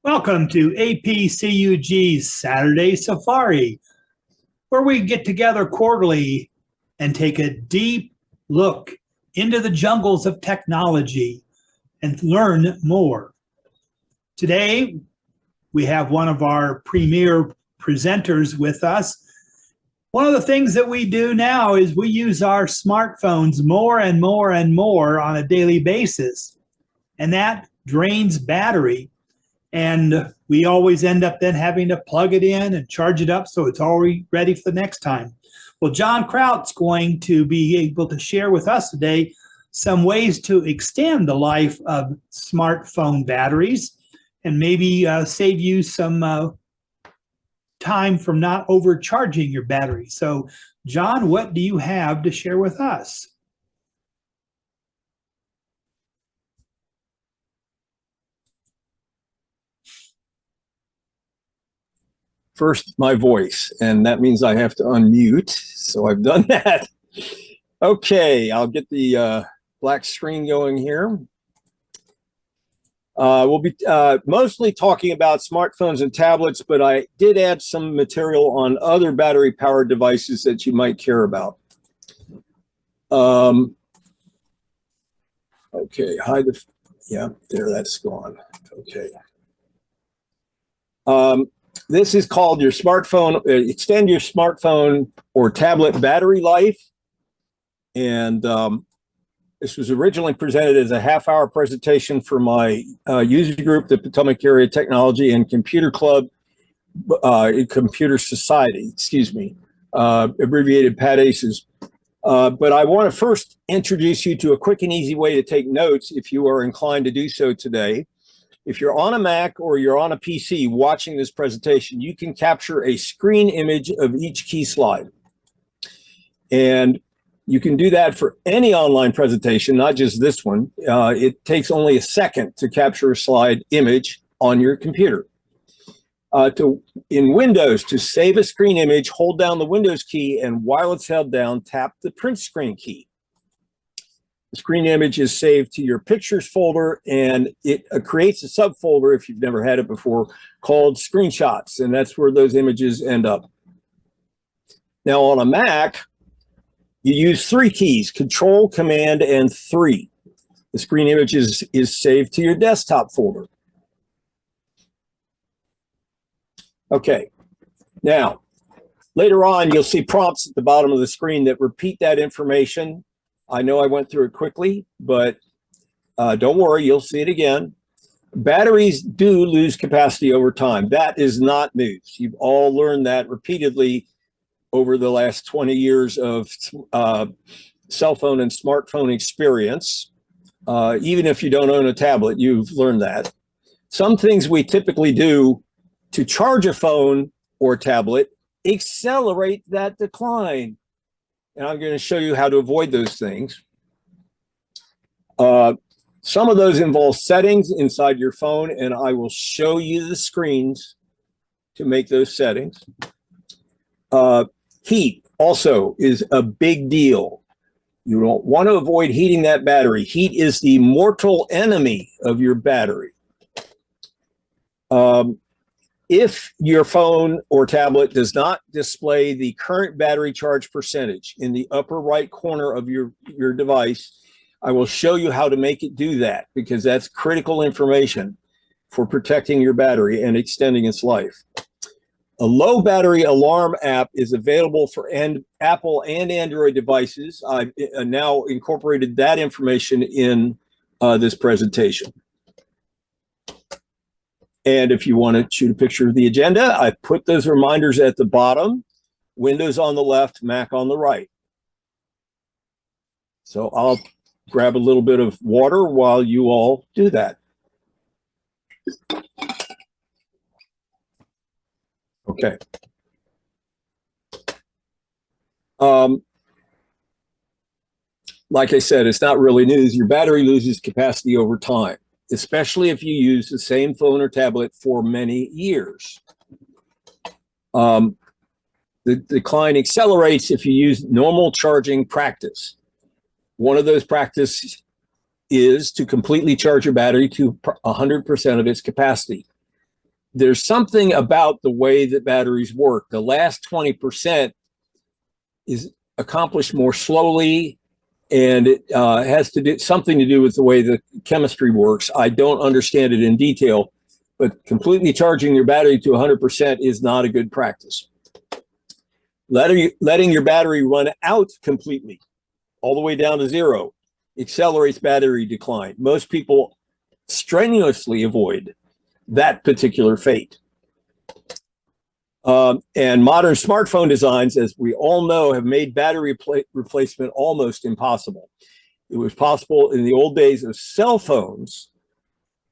Welcome to APCUG's Saturday Safari, where we get together quarterly and take a deep look into the jungles of technology and learn more. Today, we have one of our premier presenters with us. One of the things that we do now is we use our smartphones more and more and more on a daily basis, and that drains battery. And we always end up then having to plug it in and charge it up so it's already ready for the next time. Well, John Krout's going to be able to share with us today some ways to extend the life of smartphone batteries and maybe save you some time from not overcharging your battery. So, John, what do you have to share with us? First, my voice, and that means I have to unmute. So I've done that. Okay, I'll get the black screen going here. We'll be mostly talking about smartphones and tablets, but I did add some material on other battery-powered devices that you might care about. Okay, hide the, yeah, there, that's gone. Okay. This is called your smartphone, extend your smartphone or tablet battery life. And this was originally presented as a half-hour presentation for my user group, the Potomac Area Technology and Computer Club, Computer Society, excuse me, abbreviated PAT-ACES. But I want to first introduce you to a quick and easy way to take notes if you are inclined to do so today. If you're on a Mac or you're on a PC watching this presentation, you can capture a screen image of each key slide. And you can do that for any online presentation, not just this one. It takes only a second to capture a slide image on your computer. In Windows, to save a screen image, hold down the Windows key, and while it's held down, tap the print screen key. The screen image is saved to your pictures folder, and it creates a subfolder, if you've never had it before, called screenshots, and that's where those images end up. Now on a Mac, you use 3 keys, Control, Command, and 3. The screen image is saved to your desktop folder. Okay, now later on you'll see prompts at the bottom of the screen that repeat that information. I know I went through it quickly, but don't worry, you'll see it again. Batteries do lose capacity over time. That is not news. You've all learned that repeatedly over the last 20 years of cell phone and smartphone experience. Even if you don't own a tablet, you've learned that. Some things we typically do to charge a phone or tablet accelerate that decline. And I'm going to show you how to avoid those things. Some of those involve settings inside your phone, and I will show you the screens to make those settings. Heat also is a big deal. You don't want to avoid heating that battery. Heat is the mortal enemy of your battery. If your phone or tablet does not display the current battery charge percentage in the upper right corner of your device, I will show you how to make it do that, because that's critical information for protecting your battery and extending its life. A low battery alarm app is available for Apple and Android devices. I've now incorporated that information in this presentation. And if you want to shoot a picture of the agenda, I put those reminders at the bottom, Windows on the left, Mac on the right. So I'll grab a little bit of water while you all do that. Okay. Like I said, it's not really news. Your battery loses capacity over time, especially if you use the same phone or tablet for many years. The decline accelerates if you use normal charging practice. One of those practices is to completely charge your battery to 100% of its capacity. there's something about the way that batteries work. The last 20% is accomplished more slowly, and it has to do something to do with the way the chemistry works. I don't understand it in detail, but completely charging your battery to 100% is not a good practice. Letting your battery run out completely, all the way down to zero, accelerates battery decline. Most people strenuously avoid that particular fate. And modern smartphone designs, as we all know, have made battery replacement almost impossible. It was possible in the old days of cell phones,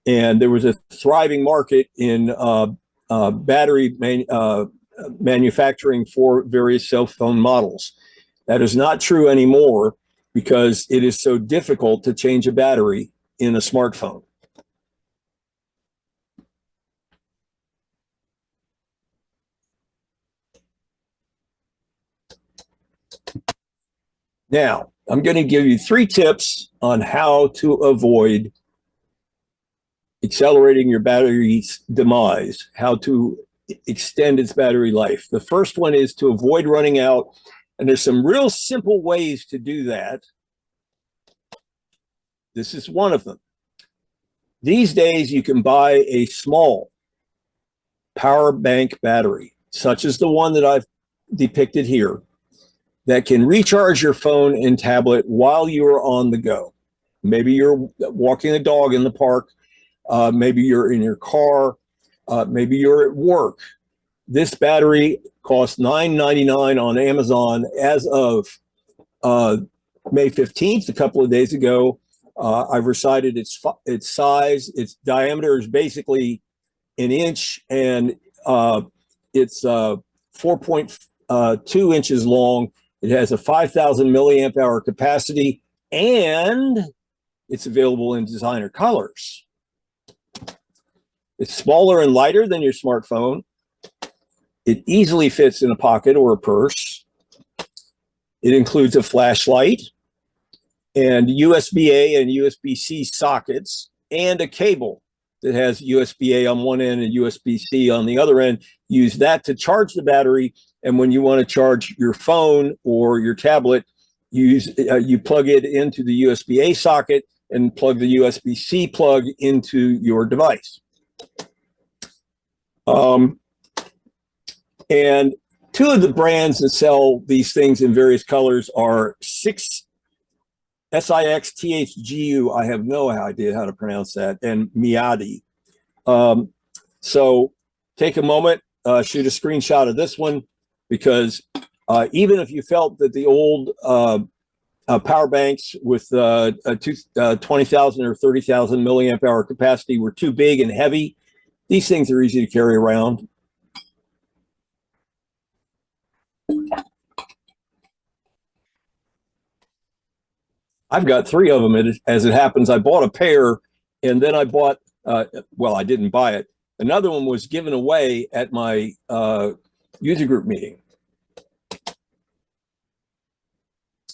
and there was a thriving market in battery manufacturing for various cell phone models. That is not true anymore because it is so difficult to change a battery in a smartphone. Now, I'm going to give you 3 tips on how to avoid accelerating your battery's demise, how to extend its battery life. The first one is to avoid running out, and there's some real simple ways to do that. This is one of them. These days, you can buy a small power bank battery, such as the one that I've depicted here, that can recharge your phone and tablet while you are on the go. Maybe you're walking a dog in the park. Maybe you're in your car. Maybe you're at work. This battery costs $9.99 on Amazon as of May 15th, a couple of days ago. I've recited its size. Its diameter is basically an inch, and it's 4.2 inches long. It has a 5,000 milliamp hour capacity, and it's available in designer colors. It's smaller and lighter than your smartphone. It easily fits in a pocket or a purse. It includes a flashlight and USB-A and USB-C sockets and a cable that has USB-A on one end and USB-C on the other end. Use that to charge the battery, and when you want to charge your phone or your tablet, you plug it into the USB-A socket and plug the USB-C plug into your device. And 2 of the brands that sell these things in various colors are SIXTHGU. I have no idea how to pronounce that, and Miadi. So take a moment, shoot a screenshot of this one, because even if you felt that the old power banks with 20,000 or 30,000 milliamp hour capacity were too big and heavy, these things are easy to carry around. I've got 3 of them as it happens. I bought a pair, and then I bought, well, I didn't buy it. Another one was given away at my user group meeting.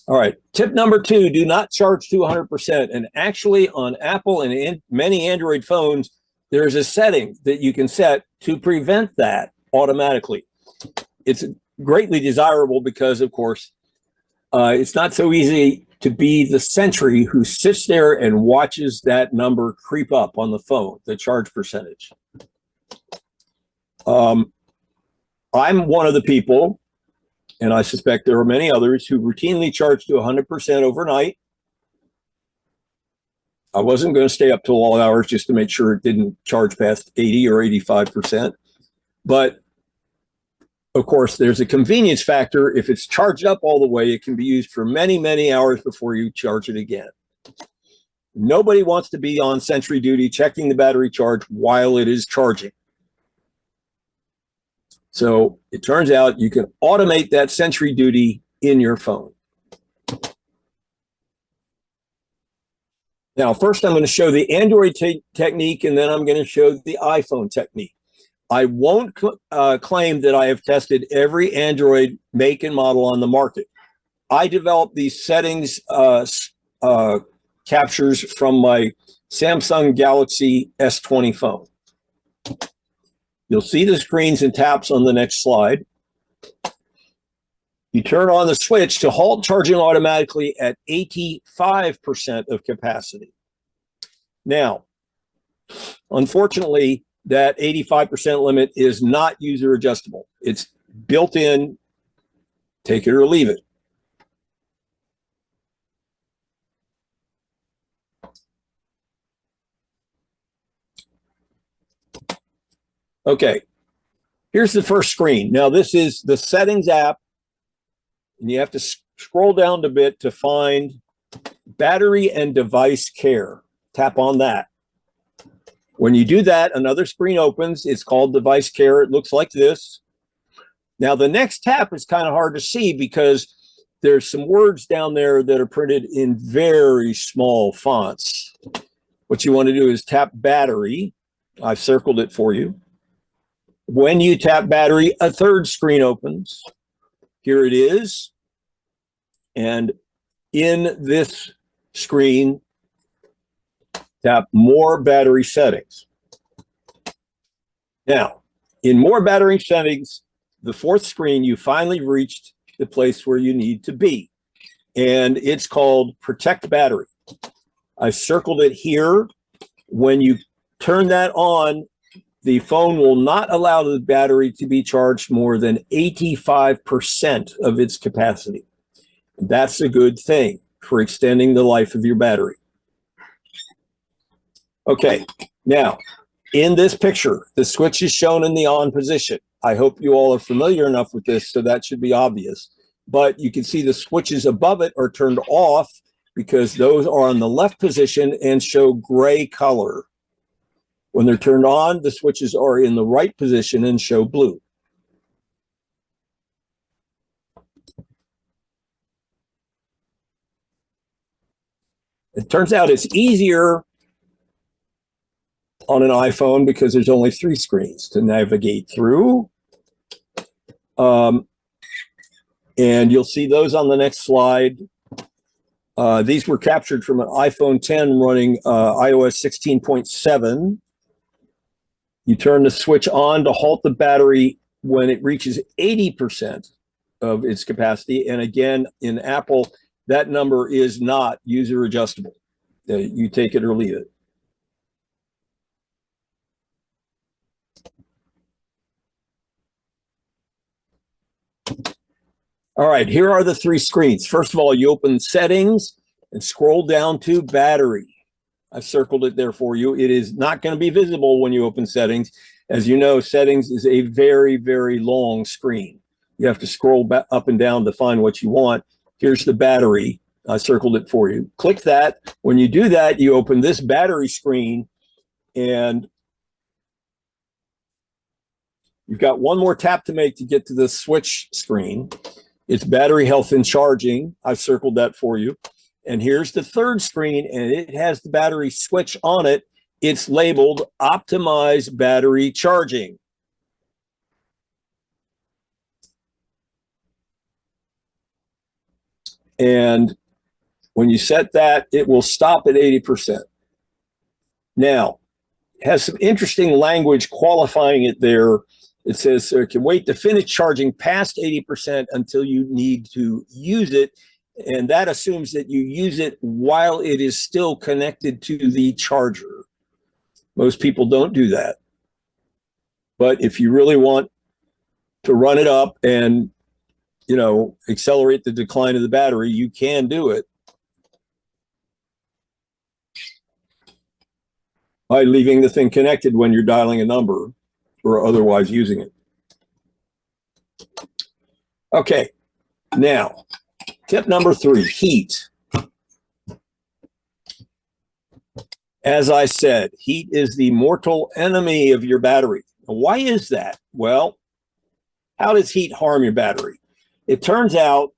All right, tip number 2, do not charge to 100%. And actually on Apple and many Android phones, there's a setting that you can set to prevent that automatically. It's greatly desirable because, of course, it's not so easy to be the sentry who sits there and watches that number creep up on the phone, the charge percentage. I'm one of the people, and I suspect there are many others, who routinely charge to 100% overnight. I wasn't going to stay up till all hours just to make sure it didn't charge past 80 or 85%. But of course, there's a convenience factor. If it's charged up all the way, it can be used for many, many hours before you charge it again. Nobody wants to be on sentry duty checking the battery charge while it is charging. So it turns out you can automate that sentry duty in your phone. Now, first I'm going to show the Android technique, and then I'm going to show the iPhone technique. I won't claim that I have tested every Android make and model on the market. I developed these settings captures from my Samsung Galaxy S20 phone. You'll see the screens and taps on the next slide. You turn on the switch to halt charging automatically at 85% of capacity. Now, unfortunately, that 85% limit is not user adjustable. It's built in, take it or leave it. Okay, here's the first screen. Now this is the settings app, and you have to scroll down a bit to find battery and device care. Tap on that. When you do that, another screen opens. It's called device care. It looks like this. Now the next tab is kind of hard to see because there's some words down there that are printed in very small fonts. What you want to do is tap battery. I've circled it for you. When you tap battery, a third screen opens. Here it is. And in this screen, tap more battery settings. Now, in more battery settings, the fourth screen, you finally reached the place where you need to be. And it's called protect battery. I've circled it here. When you turn that on, the phone will not allow the battery to be charged more than 85% of its capacity. That's a good thing for extending the life of your battery. Okay, now, in this picture, the switch is shown in the on position. I hope you all are familiar enough with this, so that should be obvious. But you can see the switches above it are turned off because those are on the left position and show gray color. When they're turned on, the switches are in the right position and show blue. It turns out it's easier on an iPhone because there's only 3 screens to navigate through. And you'll see those on the next slide. These were captured from an iPhone 10 running iOS 16.7. You turn the switch on to halt the battery when it reaches 80% of its capacity. And again, in Apple, that number is not user adjustable. You take it or leave it. All right, here are the 3 screens. First of all, you open settings and scroll down to battery. I've circled it there for you. It is not going to be visible when you open settings. As you know, settings is a very, very long screen. You have to scroll up and down to find what you want. Here's the battery. I circled it for you. Click that. When you do that, you open this battery screen, and you've got one more tap to make to get to the switch screen. It's battery health and charging. I've circled that for you. And here's the third screen, and it has the battery switch on it. It's labeled Optimize Battery Charging. And when you set that, it will stop at 80%. Now, it has some interesting language qualifying it there. It says it can wait to finish charging past 80% until you need to use it. And that assumes that you use it while it is still connected to the charger. Most people don't do that. But if you really want to run it up and, you know, accelerate the decline of the battery, you can do it by leaving the thing connected when you're dialing a number or otherwise using it. Okay, now, tip number 3, heat. As I said, heat is the mortal enemy of your battery. Why is that? Well, how does heat harm your battery? It turns out,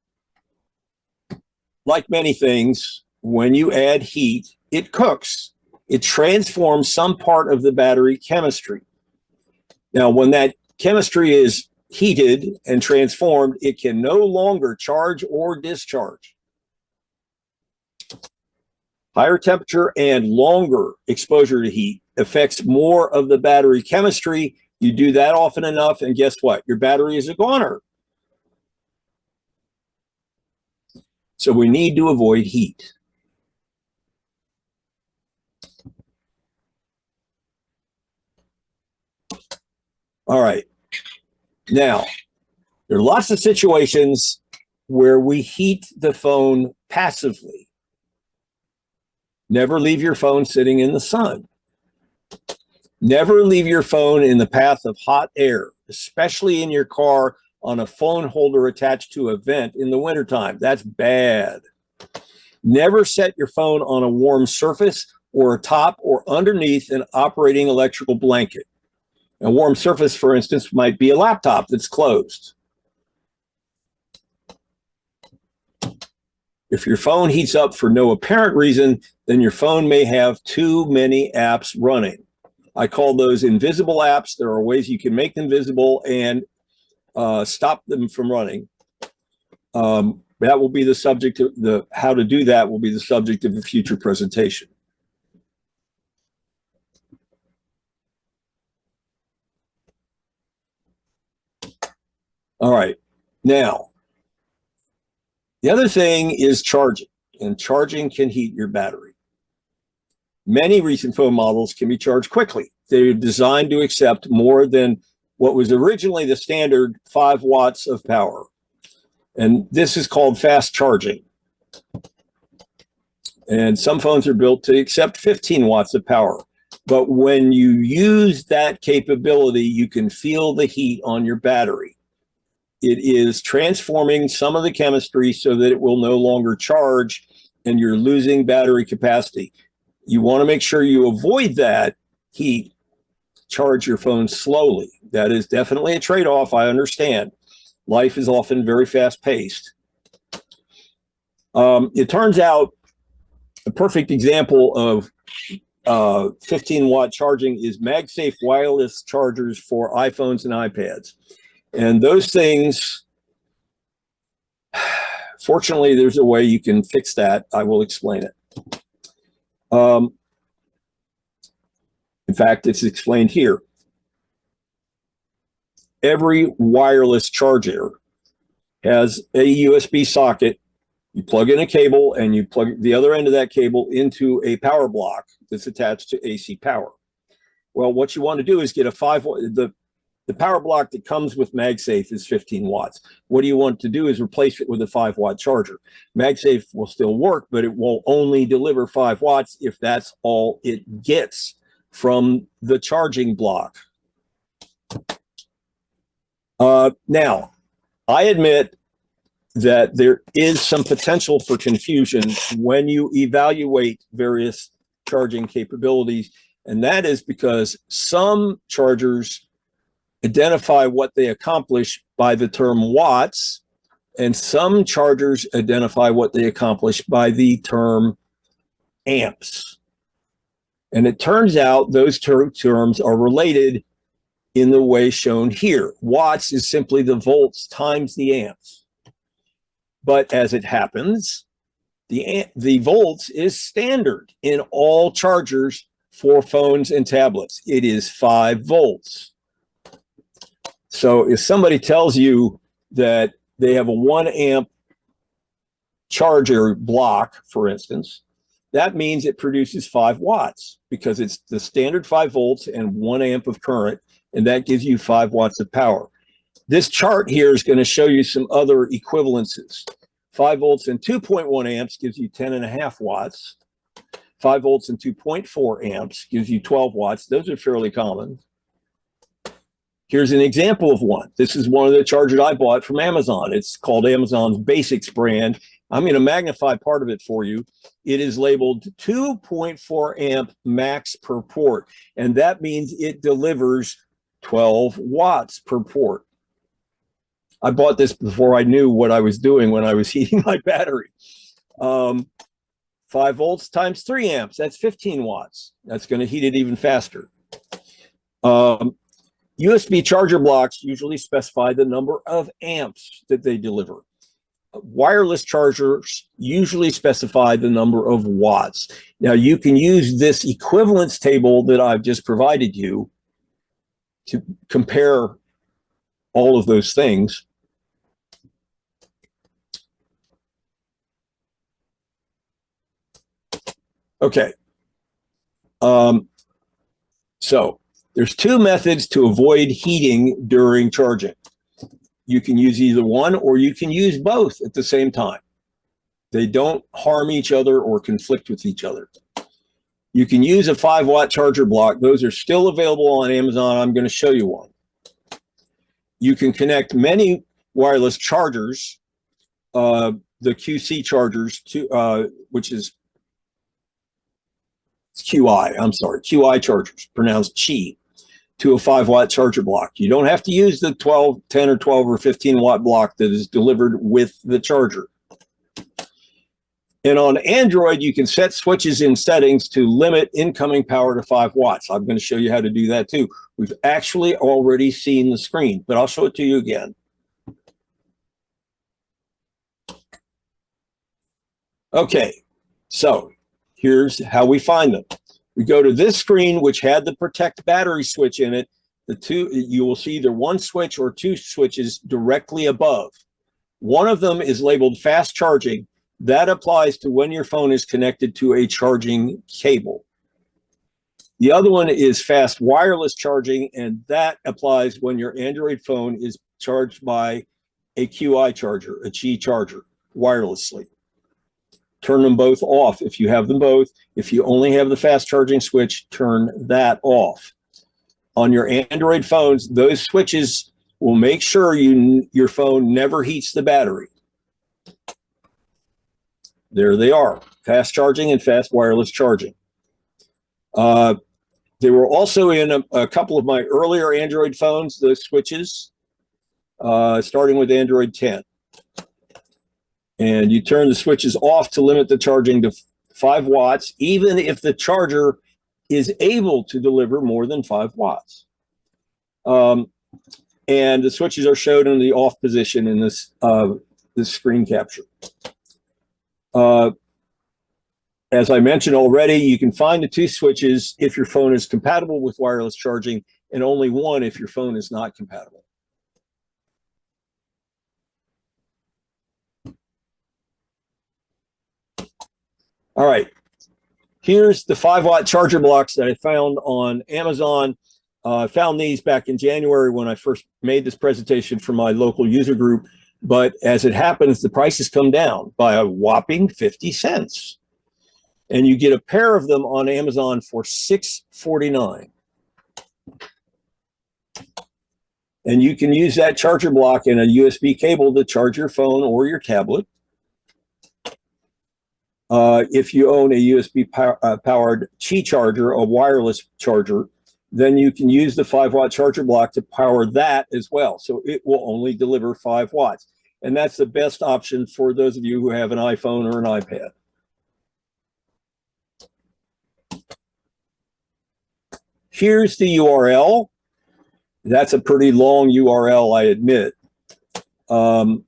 like many things, when you add heat, it cooks. It transforms some part of the battery chemistry. Now, when that chemistry is heated and transformed, it can no longer charge or discharge. Higher temperature and longer exposure to heat affects more of the battery chemistry You do that often enough, and guess what? Your battery is a goner. So we need to avoid heat. All right. Now, there are lots of situations where we heat the phone passively. Never leave your phone sitting in the sun. Never leave your phone in the path of hot air, especially in your car on a phone holder attached to a vent in the wintertime. That's bad. Never set your phone on a warm surface or atop or underneath an operating electrical blanket. A warm surface, for instance, might be a laptop that's closed. If your phone heats up for no apparent reason, then your phone may have too many apps running. I call those invisible apps. There are ways you can make them visible and stop them from running. That will be the subject of how to do that will be the subject of a future presentation. All right, now, the other thing is charging, and charging can heat your battery. Many recent phone models can be charged quickly. They're designed to accept more than what was originally the standard 5 watts of power. And this is called fast charging. And some phones are built to accept 15 watts of power. But when you use that capability, you can feel the heat on your battery. It is transforming some of the chemistry so that it will no longer charge and you're losing battery capacity. You want to make sure you avoid that heat. Charge your phone slowly. That is definitely a trade-off, I understand. Life is often very fast-paced. It turns out a perfect example of 15-watt charging is MagSafe wireless chargers for iPhones and iPads. And those things, fortunately, there's a way you can fix that. I will explain it. In fact, it's explained here. Every wireless charger has a USB socket. You plug in a cable and you plug the other end of that cable into a power block that's attached to AC power. Well, what you want to do is get a 5 watt. The power block that comes with MagSafe is 15 watts. What you want to do is replace it with a 5-watt charger. MagSafe will still work, but it will only deliver 5 watts if that's all it gets from the charging block. Now, I admit that there is some potential for confusion when you evaluate various charging capabilities, and that is because some chargers identify what they accomplish by the term watts, and some chargers identify what they accomplish by the term amps. And it turns out those terms are related in the way shown here. Watts is simply the volts times the amps. But as it happens, the volts is standard in all chargers for phones and tablets. It is 5 volts. So if somebody tells you that they have a 1 amp charger block, for instance, that means it produces 5 watts because it's the standard 5 volts and 1 amp of current, and that gives you 5 watts of power. This chart here is going to show you some other equivalences. 5 volts and 2.1 amps gives you 10.5 watts. 5 volts and 2.4 amps gives you 12 watts. Those are fairly common. Here's an example of one. This is one of the chargers I bought from Amazon. It's called Amazon's Basics brand. I'm going to magnify part of it for you. It is labeled 2.4 amp max per port, and that means it delivers 12 watts per port. I bought this before I knew what I was doing when I was heating my battery. 5 volts times 3 amps, that's 15 watts. That's going to heat it even faster. USB charger blocks usually specify the number of amps that they deliver. Wireless chargers usually specify the number of watts. Now, you can use this equivalence table that I've just provided you to compare all of those things. Okay. So there's two methods to avoid heating during charging. You can use either one, or you can use both at the same time. They don't harm each other or conflict with each other. You can use a 5-watt charger block. Those are still available on Amazon. I'm going to show you one. You can connect many wireless chargers, the QC chargers, to which is QI, I'm sorry, QI chargers, pronounced Qi, to a 5-watt charger block. You don't have to use the 10 or 12 or 15-watt block that is delivered with the charger. And on Android, you can set switches in settings to limit incoming power to 5 watts. I'm going to show you how to do that too. We've actually already seen the screen, but I'll show it to you again. Okay, so here's how we find them. We go to this screen, which had the protect battery switch in it. You will see either one switch or two switches directly above. One of them is labeled fast charging. That applies to when your phone is connected to a charging cable. The other one is fast wireless charging, and that applies when your Android phone is charged by a QI charger, a Qi charger, wirelessly. Turn them both off if you have them both. If you only have the fast charging switch, turn that off. On your Android phones, those switches will make sure your phone never heats the battery. There they are, fast charging and fast wireless charging. They were also in a couple of my earlier Android phones, those switches, starting with Android 10. And you turn the switches off to limit the charging to 5 watts, even if the charger is able to deliver more than 5 watts. And the switches are shown in the off position in this screen capture. As I mentioned already, you can find the 2 switches if your phone is compatible with wireless charging, and only one if your phone is not compatible. All right, here's the 5-watt charger blocks that I found on Amazon. I found these back in January when I first made this presentation for my local user group. But as it happens, the prices come down by a whopping 50 cents. And you get a pair of them on Amazon for $6.49. And you can use that charger block and a USB cable to charge your phone or your tablet. If you own a USB powered Qi charger, a wireless charger, then you can use the 5-watt charger block to power that as well. So it will only deliver 5 watts. And that's the best option for those of you who have an iPhone or an iPad. Here's the URL. That's a pretty long URL, I admit. And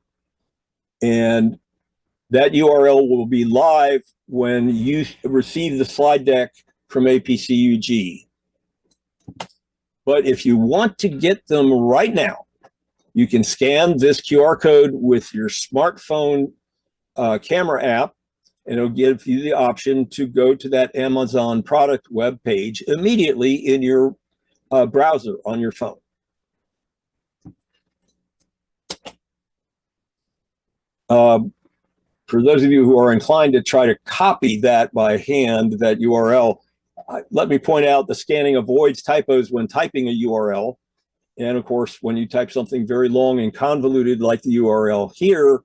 that URL will be live when you receive the slide deck from APCUG. But if you want to get them right now, you can scan this QR code with your smartphone camera app, and it'll give you the option to go to that Amazon product web page immediately in your browser on your phone. For those of you who are inclined to try to copy that by hand, that URL, let me point out the scanning avoids typos when typing a URL. And of course, when you type something very long and convoluted like the URL here,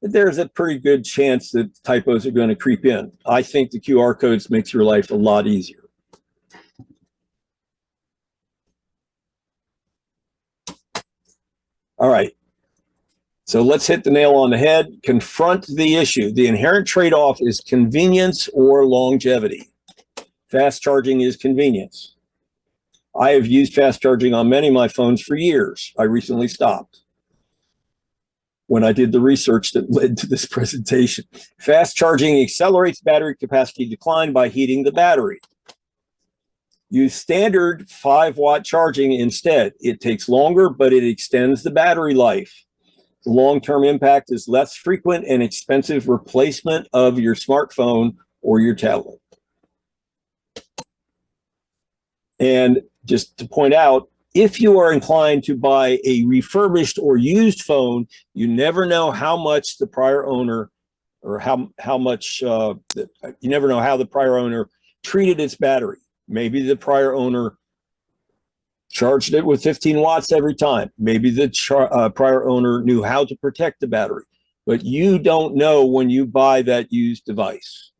there's a pretty good chance that typos are going to creep in. I think the QR codes makes your life a lot easier. All right. So let's hit the nail on the head. Confront the issue. The inherent trade-off is convenience or longevity. Fast charging is convenience. I have used fast charging on many of my phones for years. I recently stopped when I did the research that led to this presentation. Fast charging accelerates battery capacity decline by heating the battery. Use standard 5-watt charging instead. It takes longer, but it extends the battery life. The long-term impact is less frequent and expensive replacement of your smartphone or your tablet. And just to point out, if you are inclined to buy a refurbished or used phone, you never know how much the prior owner, or how much, you never know how the prior owner treated its battery. Maybe the prior owner charged it with 15 watts every time. Maybe the prior owner knew how to protect the battery, but you don't know when you buy that used device.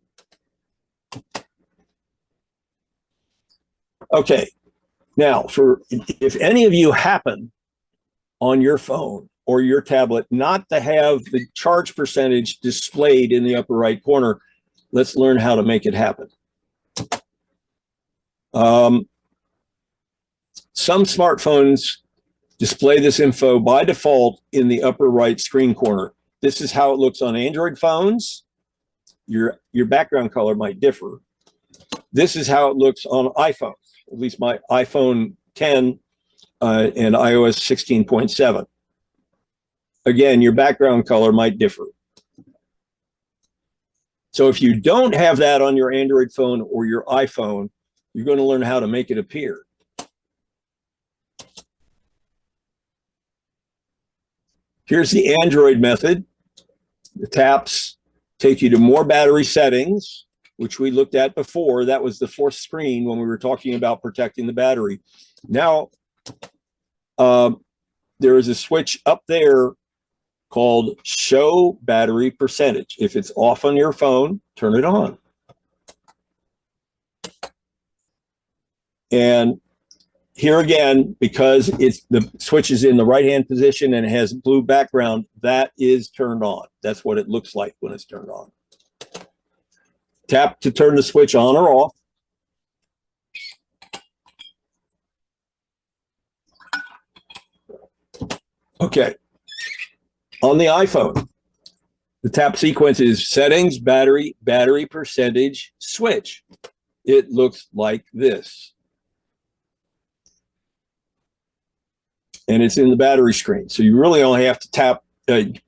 Okay, now if any of you happen on your phone or your tablet not to have the charge percentage displayed in the upper right corner, let's learn how to make it happen. Some smartphones display this info by default in the upper right screen corner. This is how it looks on Android phones. Your background color might differ. This is how it looks on iPhones, at least my iPhone 10 and iOS 16.7. Again, your background color might differ. So if you don't have that on your Android phone or your iPhone, you're going to learn how to make it appear. Here's the Android method. The taps take you to more battery settings, which we looked at before. That was the fourth screen when we were talking about protecting the battery. Now, there is a switch up there called Show Battery Percentage. If it's off on your phone, turn it on. And here again, because the switch is in the right-hand position and it has blue background, that is turned on. That's what it looks like when it's turned on. Tap to turn the switch on or off. Okay. On the iPhone, the tap sequence is Settings, Battery, Battery Percentage, Switch. It looks like this. And it's in the battery screen. So you really only have to tap,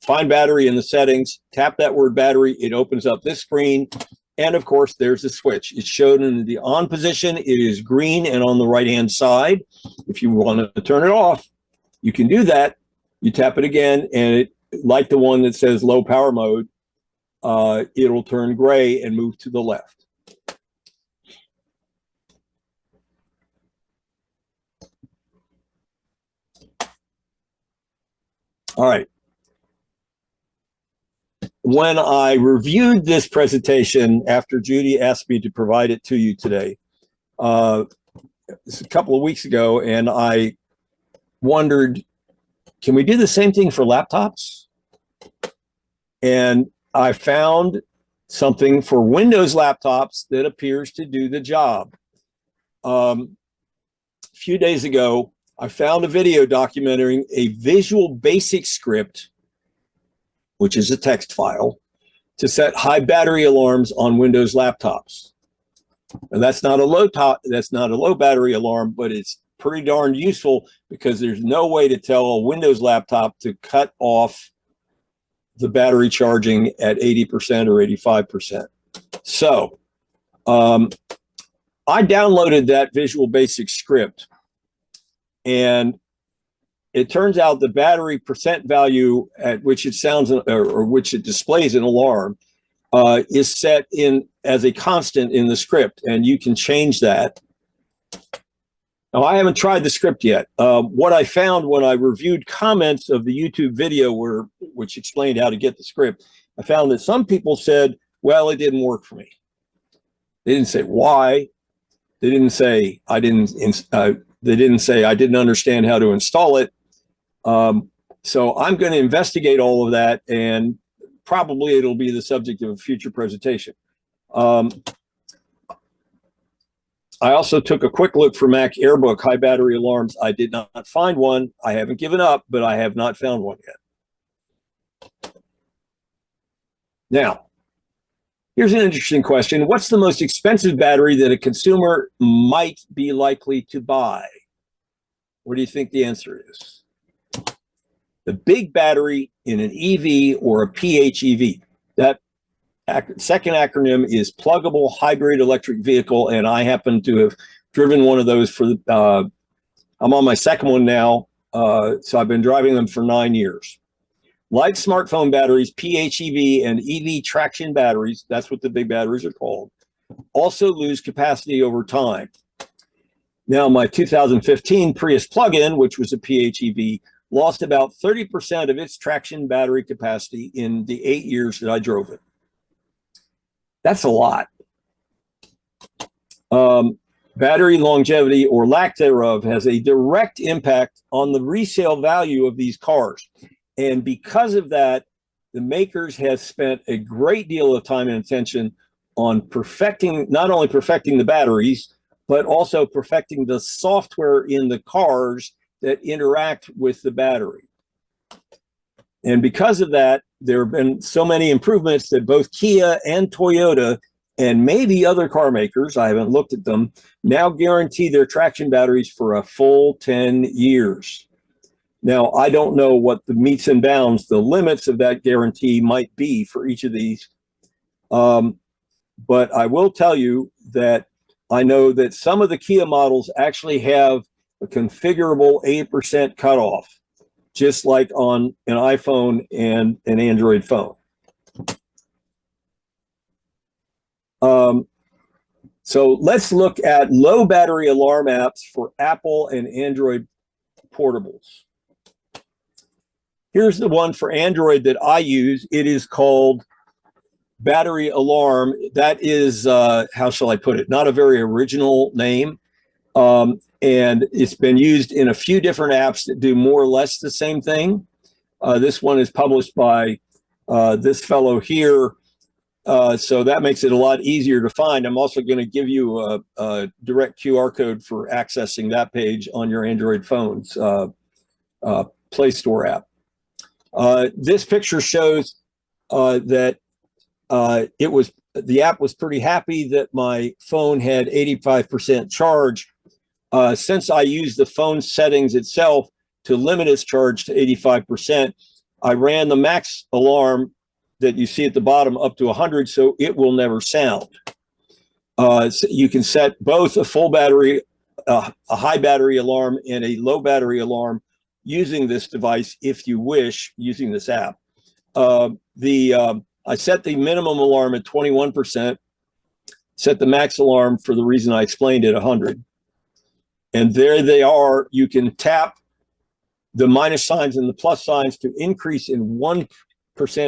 find battery in the settings, tap that word battery, it opens up this screen. And of course, there's the switch. It's shown in the on position. It is green and on the right-hand side. If you want to turn it off, you can do that. You tap it again, and it, like the one that says low power mode, it'll turn gray and move to the left. All right. When I reviewed this presentation after Judy asked me to provide it to you today, it's a couple of weeks ago, and I wondered, can we do the same thing for laptops? And I found something for Windows laptops that appears to do the job. A few days ago, I found a video documenting a Visual Basic script, which is a text file, to set high battery alarms on Windows laptops. And that's not a low battery alarm, but it's pretty darn useful because there's no way to tell a Windows laptop to cut off the battery charging at 80% or 85%. So I downloaded that Visual Basic script, and it turns out the battery percent value at which it sounds or which it displays an alarm is set in as a constant in the script, and you can change that. Now, I haven't tried the script yet. What I found when I reviewed comments of the YouTube video which explained how to get the script, I found that some people said, well, it didn't work for me. They didn't say why. They didn't say I didn't understand how to install it. So I'm going to investigate all of that, and probably it'll be the subject of a future presentation. I also took a quick look for Mac AirBook high battery alarms. I did not find one. I haven't given up, but I have not found one yet. Now, Here's an interesting question. What's the most expensive battery that a consumer might be likely to buy? What do you think the answer is? The big battery in an EV or a PHEV. That second acronym is pluggable hybrid electric vehicle, and I happen to have driven one of those for I'm on my second one now, so I've been driving them for 9 years. Like smartphone batteries, PHEV and EV traction batteries, that's what the big batteries are called, also lose capacity over time. Now, my 2015 Prius plug-in, which was a PHEV, lost about 30% of its traction battery capacity in the 8 years that I drove it. That's a lot. Battery longevity or lack thereof has a direct impact on the resale value of these cars. And because of that, the makers have spent a great deal of time and attention on perfecting, not only perfecting the batteries, but also perfecting the software in the cars that interact with the battery. And because of that, there have been so many improvements that both Kia and Toyota and maybe other car makers, I haven't looked at them, now guarantee their traction batteries for a full 10 years. Now, I don't know what the metes and bounds, the limits of that guarantee might be for each of these. But I will tell you that I know that some of the Kia models actually have a configurable 8% cutoff, just like on an iPhone and an Android phone. So let's look at low battery alarm apps for Apple and Android portables. Here's the one for Android that I use. It is called Battery Alarm. That is, how shall I put it, not a very original name. And it's been used in a few different apps that do more or less the same thing. This one is published by this fellow here. So that makes it a lot easier to find. I'm also going to give you a direct QR code for accessing that page on your Android phone's Play Store app. This picture shows that the app was pretty happy that my phone had 85% charge. Since I used the phone settings itself to limit its charge to 85%, I ran the max alarm that you see at the bottom up to 100, so it will never sound. So you can set both a full battery, a high battery alarm, and a low battery alarm using this device if you wish, using this app. I set the minimum alarm at 21%, set the max alarm for the reason I explained at 100. And there they are. You can tap the minus signs and the plus signs to increase in 1%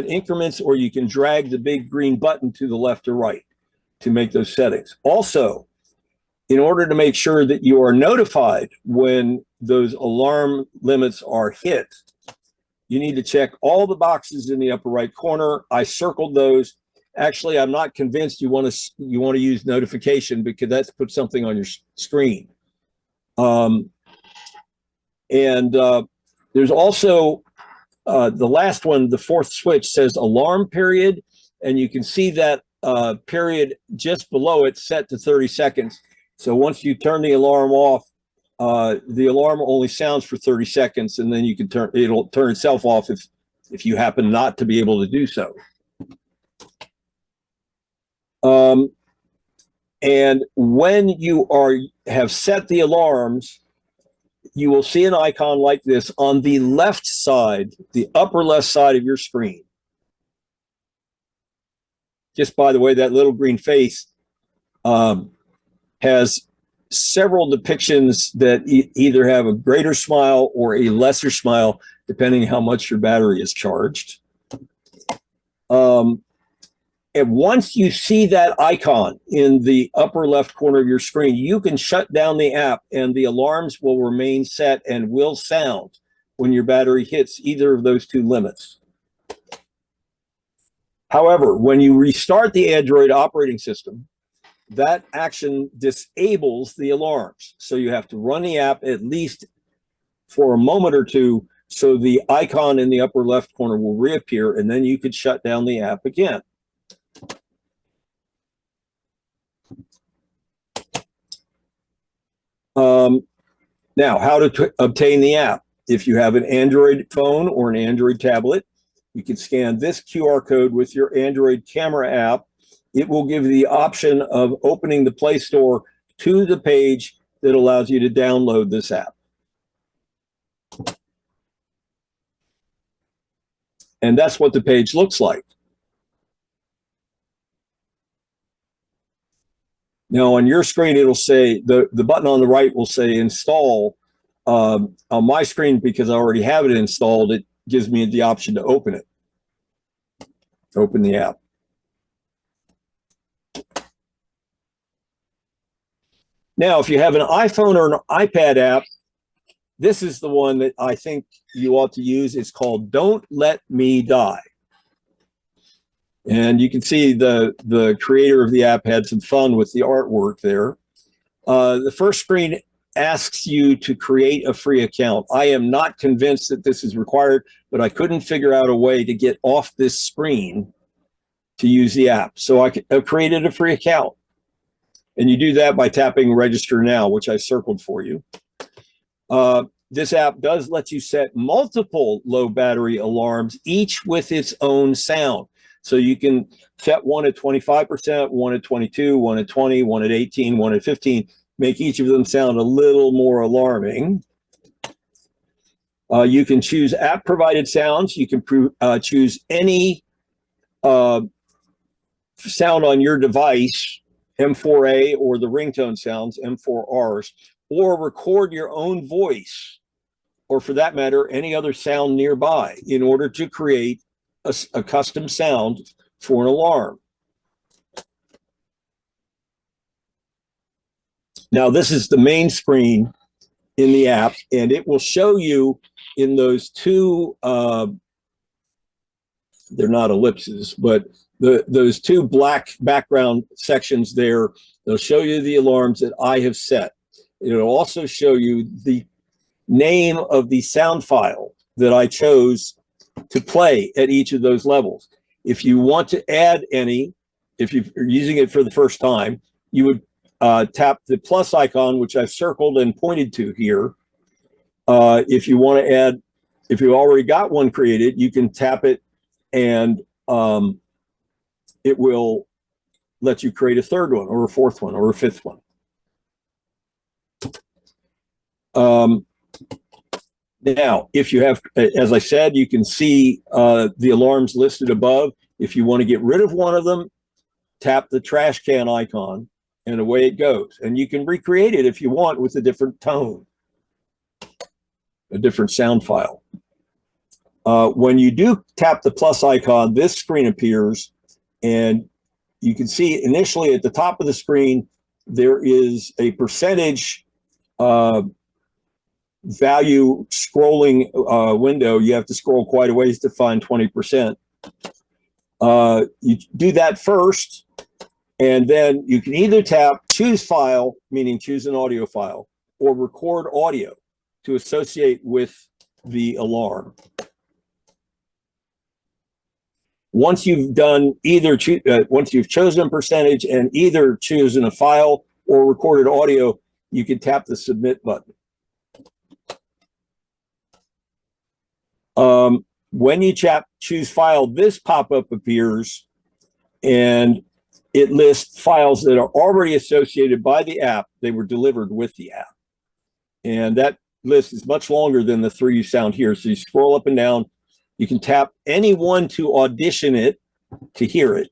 increments, or you can drag the big green button to the left or right to make those settings. Also, in order to make sure that you are notified when those alarm limits are hit, you need to check all the boxes in the upper right corner. I circled those. Actually, I'm not convinced you want to use notification, because that's put something on your screen. There's also the last one, the fourth switch, says alarm period, and you can see that period just below it set to 30 seconds. So once you turn the alarm off, the alarm only sounds for 30 seconds, and then you can it'll turn itself off if you happen not to be able to do so. And when you have set the alarms, you will see an icon like this on the left side, the upper left side of your screen. Just by the way, that little green face has several depictions that either have a greater smile or a lesser smile, depending on how much your battery is charged. And once you see that icon in the upper left corner of your screen, you can shut down the app, and the alarms will remain set and will sound when your battery hits either of those two limits. However, when you restart the Android operating system, that action disables the alarms. So you have to run the app at least for a moment or two, so the icon in the upper left corner will reappear, and then you could shut down the app again. Now, how to obtain the app. If you have an Android phone or an Android tablet, you can scan this QR code with your Android camera app. It will give you the option of opening the Play Store to the page that allows you to download this app. And that's what the page looks like. Now on your screen, it'll say, the button on the right will say install. On my screen, because I already have it installed, it gives me the option to open it. Open the app. Now, if you have an iPhone or an iPad app, this is the one that I think you ought to use. It's called Don't Let Me Die. And you can see the creator of the app had some fun with the artwork there. The first screen asks you to create a free account. I am not convinced that this is required, but I couldn't figure out a way to get off this screen to use the app. So I created a free account. And you do that by tapping register now, which I circled for you. This app does let you set multiple low battery alarms, each with its own sound. So you can set one at 25%, one at 22, one at 20, one at 18, one at 15, make each of them sound a little more alarming. You can choose app provided sounds. You can choose any sound on your device, M4A, or the ringtone sounds, M4Rs, or record your own voice, or for that matter, any other sound nearby in order to create a custom sound for an alarm. Now, this is the main screen in the app, and it will show you in those two, they're not ellipses, but those two black background sections there, they'll show you the alarms that I have set. It'll also show you the name of the sound file that I chose to play at each of those levels. If you want to add any, if you're using it for the first time, you would tap the plus icon, which I've circled and pointed to here. If you want to add, if you already got one created, you can tap it and it will let you create a third one or a fourth one or a fifth one. Now, if you have, as I said, you can see the alarms listed above. If you want to get rid of one of them, tap the trash can icon and away it goes. And you can recreate it if you want with a different tone, a different sound file. When you do tap the plus icon, this screen appears, and you can see initially at the top of the screen, there is a percentage value scrolling window. You have to scroll quite a ways to find 20%. You do that first, and then you can either tap choose file, meaning choose an audio file, or record audio to associate with the alarm. Once you've done either, once you've chosen a percentage and either chosen a file or recorded audio, you can tap the submit button. When you tap choose file, this pop-up appears and it lists files that are already associated by the app. They were delivered with the app. And that list is much longer than the three you sound here. So you scroll up and down. You can tap any one to audition it to hear it.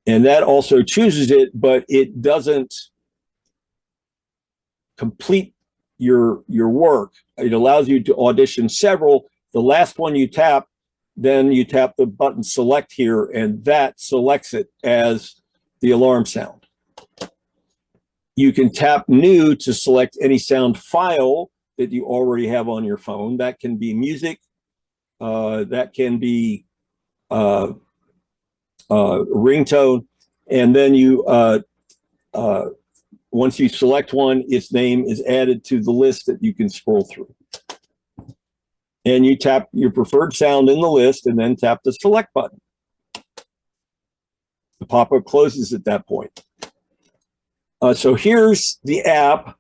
And that also chooses it, but it doesn't complete your work. It allows you to audition several. The last one you tap, then you tap the button select here, and that selects it as the alarm sound. You can tap new to select any sound file that you already have on your phone. That can be music, that can be ringtone, and then you once you select one, its name is added to the list that you can scroll through. And you tap your preferred sound in the list and then tap the select button. The pop-up closes at that point. So here's the app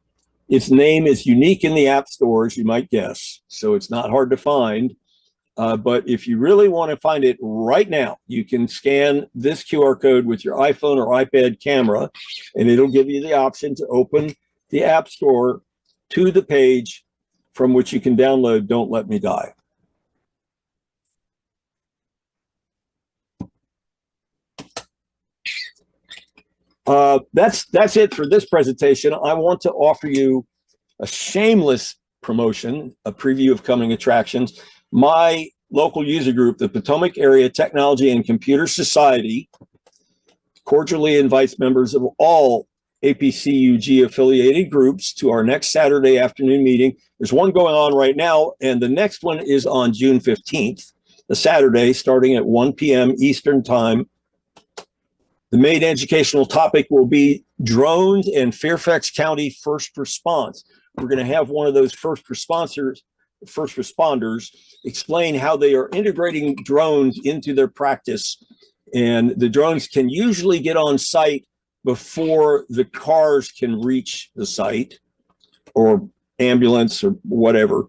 Its name is unique in the app stores, you might guess, so it's not hard to find. But if you really want to find it right now, you can scan this QR code with your iPhone or iPad camera, and it'll give you the option to open the App Store to the page from which you can download Don't Let Me Die. That's it for this presentation. I want to offer you a shameless promotion, a preview of coming attractions. My local user group, the Potomac Area Technology and Computer Society, cordially invites members of all APCUG affiliated groups to our next Saturday afternoon meeting. There's one going on right now, and the next one is on June 15th, a Saturday, starting at 1 p.m. Eastern Time. The main educational topic will be drones and Fairfax County first response. We're going to have one of those first responders explain how they are integrating drones into their practice. And the drones can usually get on site before the cars can reach the site, or ambulance or whatever.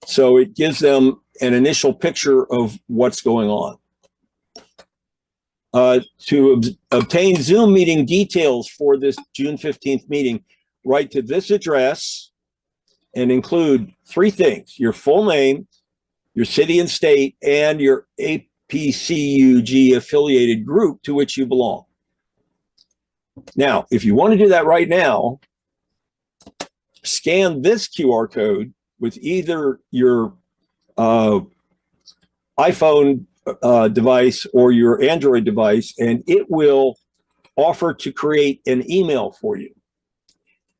So it gives them an initial picture of what's going on. To obtain Zoom meeting details for this June 15th meeting, write to this address and include 3 things: your full name, your city and state, and your APCUG affiliated group to which you belong. Now, if you want to do that right now, scan this QR code with either your iPhone device or your Android device, and it will offer to create an email for you.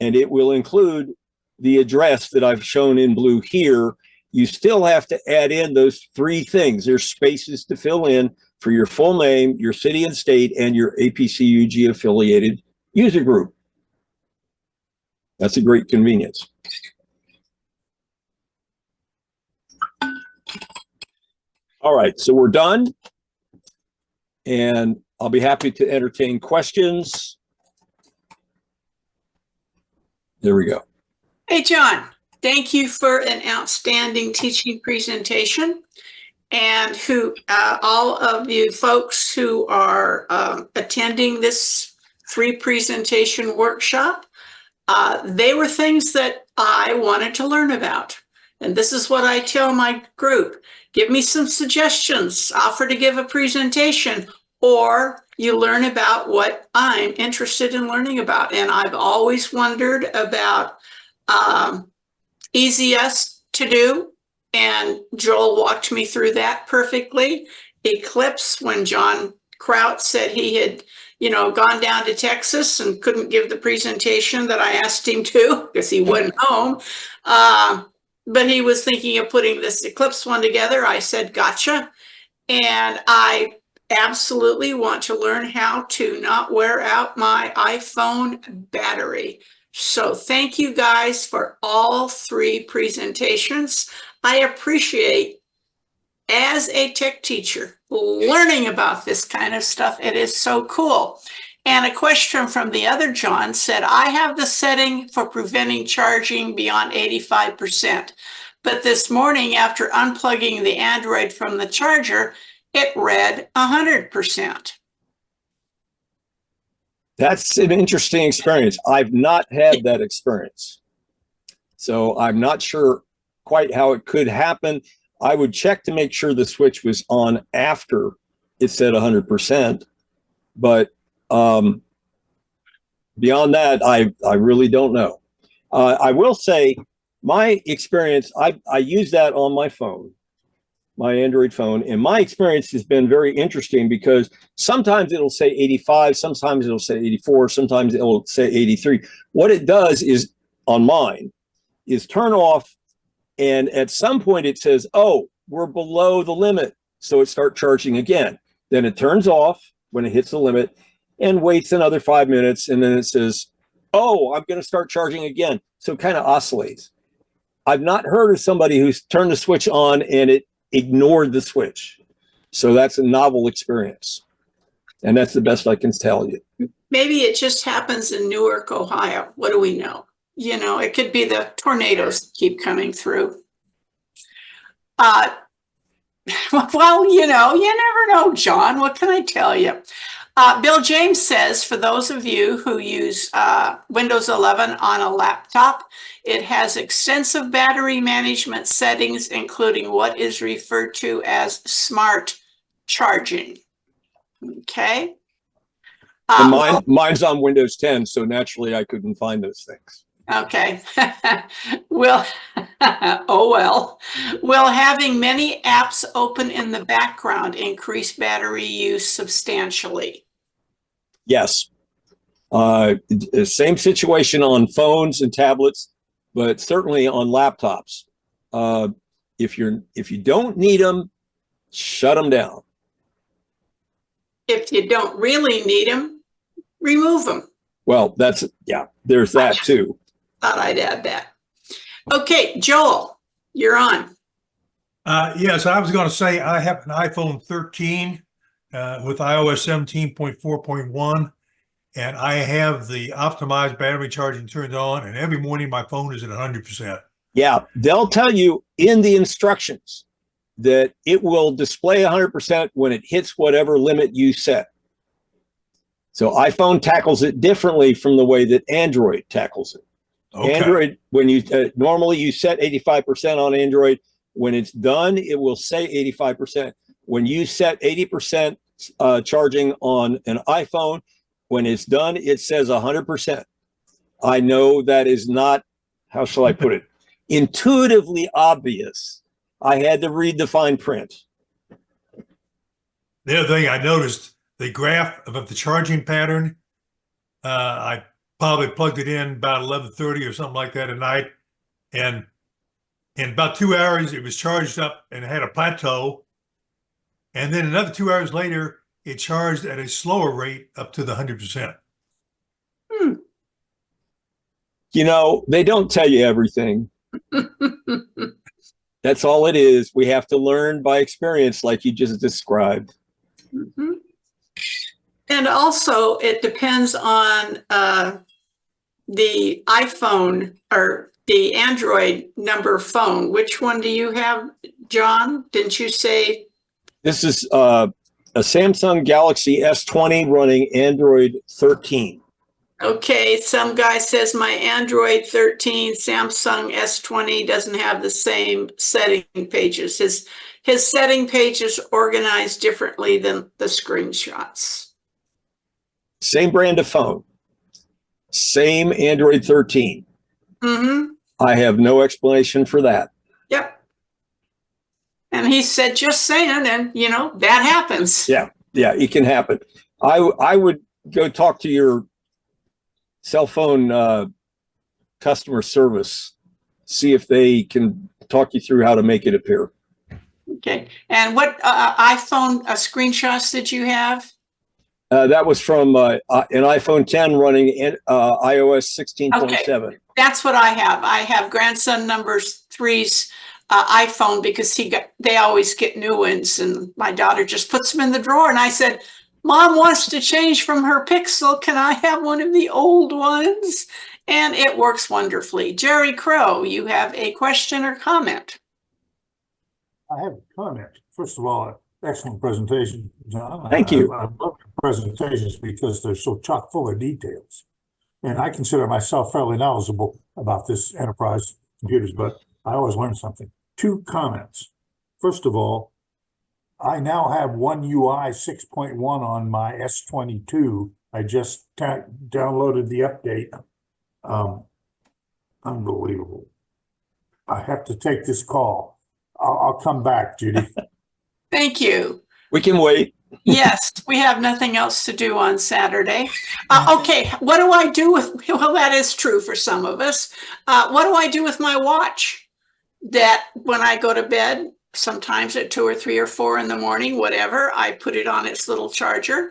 And it will include the address that I've shown in blue here. You still have to add in those 3 things. There's spaces to fill in for your full name, your city and state, and your APCUG affiliated user group. That's a great convenience. All right, so we're done, and I'll be happy to entertain questions. There we go. Hey, John, thank you for an outstanding teaching presentation. And all of you folks who are attending this free presentation workshop, they were things that I wanted to learn about. And this is what I tell my group: give me some suggestions, offer to give a presentation, or you learn about what I'm interested in learning about. And I've always wondered about easiest to do, and Joel walked me through that perfectly. Eclipse, when John Krout said he had, gone down to Texas and couldn't give the presentation that I asked him to because he wasn't home. But he was thinking of putting this Eclipse one together. I said, gotcha. And I absolutely want to learn how to not wear out my iPhone battery. So thank you guys for all 3 presentations. I appreciate, as a tech teacher, learning about this kind of stuff. It is so cool. And a question from the other John said, I have the setting for preventing charging beyond 85%. But this morning, after unplugging the Android from the charger, it read 100%. That's an interesting experience. I've not had that experience, so I'm not sure quite how it could happen. I would check to make sure the switch was on after it said 100%, but beyond that, I really don't know. I will say my experience, I use that on my phone, my Android phone, and my experience has been very interesting because sometimes it'll say 85, sometimes it'll say 84, sometimes it'll say 83. What it does is, on mine, is turn off, and at some point it says, oh, we're below the limit, so it starts charging again. Then it turns off when it hits the limit and waits another 5 minutes, and then it says, oh, I'm going to start charging again. So it kind of oscillates. I've not heard of somebody who's turned the switch on and it ignored the switch. So that's a novel experience. And that's the best I can tell you. Maybe it just happens in Newark, Ohio. What do we know? you know, it could be the tornadoes that keep coming through. Well, you know, you never know, John. What can I tell you? Bill James says, for those of you who use Windows 11 on a laptop, it has extensive battery management settings, including what is referred to as smart charging. Okay. Mine's on Windows 10, so naturally I couldn't find those things. Okay. Well, oh well. Will having many apps open in the background increase battery use substantially? Yes. Same situation on phones and tablets, but certainly on laptops. If you don't need them, shut them down. If you don't really need them, remove them. Well, there's that too. Thought I'd add that. Okay, Joel, you're on. Yes, I was going to say I have an iPhone 13 with iOS 17.4.1, and I have the optimized battery charging turned on, and every morning my phone is at 100%. Yeah, they'll tell you in the instructions that it will display 100% when it hits whatever limit you set. So iPhone tackles it differently from the way that Android tackles it. Okay. Android, when you normally you set 85% on Android, when it's done, it will say 85%. When you set 80% charging on an iPhone, when it's done, it says 100%. I know that is not, how shall I put it, intuitively obvious. I had to read the fine print. The other thing I noticed, the graph of the charging pattern, I probably plugged it in about 11:30 or something like that at night, and in about 2 hours it was charged up and had a plateau, and then another 2 hours later it charged at a slower rate up to the 100%. You know, they don't tell you everything. That's all it is. We have to learn by experience, like you just described. Mm-hmm. And also it depends on the iPhone or the Android number phone. Which one do you have, John? Didn't you say? This is a Samsung Galaxy S20 running Android 13. Okay, some guy says my Android 13 Samsung S20 doesn't have the same setting pages. His setting page is organized differently than the screenshots. Same brand of phone. Same Android 13. Mm-hmm. I have no explanation for that. Yep. And he said, just saying, and you know, that happens. Yeah, it can happen. I would go talk to your cell phone customer service, see if they can talk you through how to make it appear. Okay. And what iPhone screenshots did you have? That was from an iPhone 10 running in, iOS 16.7. Okay. That's what I have. I have grandson number 3's iPhone because they always get new ones, and my daughter just puts them in the drawer. And I said, Mom wants to change from her Pixel. Can I have one of the old ones? And it works wonderfully. Jerry Crow, you have a question or comment? I have a comment. First of all, excellent presentation, John. Thank you. I love presentations because they're so chock full of details. And I consider myself fairly knowledgeable about this enterprise computers, but I always learn something. 2 comments. First of all, I now have One UI 6.1 on my S22. I just downloaded the update. Unbelievable. I have to take this call. I'll come back, Judy. Thank you. We can wait. Yes, we have nothing else to do on Saturday. Okay, what do I do with, well, that is true for some of us. What do I do with my watch? That when I go to bed, sometimes at 2 or 3 or 4 in the morning, whatever, I put it on its little charger.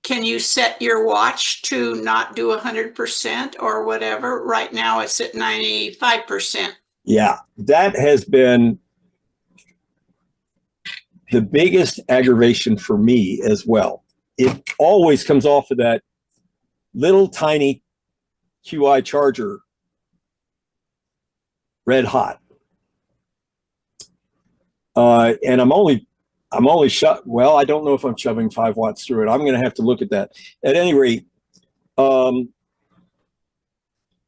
Can you set your watch to not do 100% or whatever? Right now it's at 95%. Yeah, that has been the biggest aggravation for me as well. It always comes off of that little tiny QI charger red hot. And I'm only well, I don't know if I'm shoving 5 watts through it. I'm going to have to look at that. At any rate,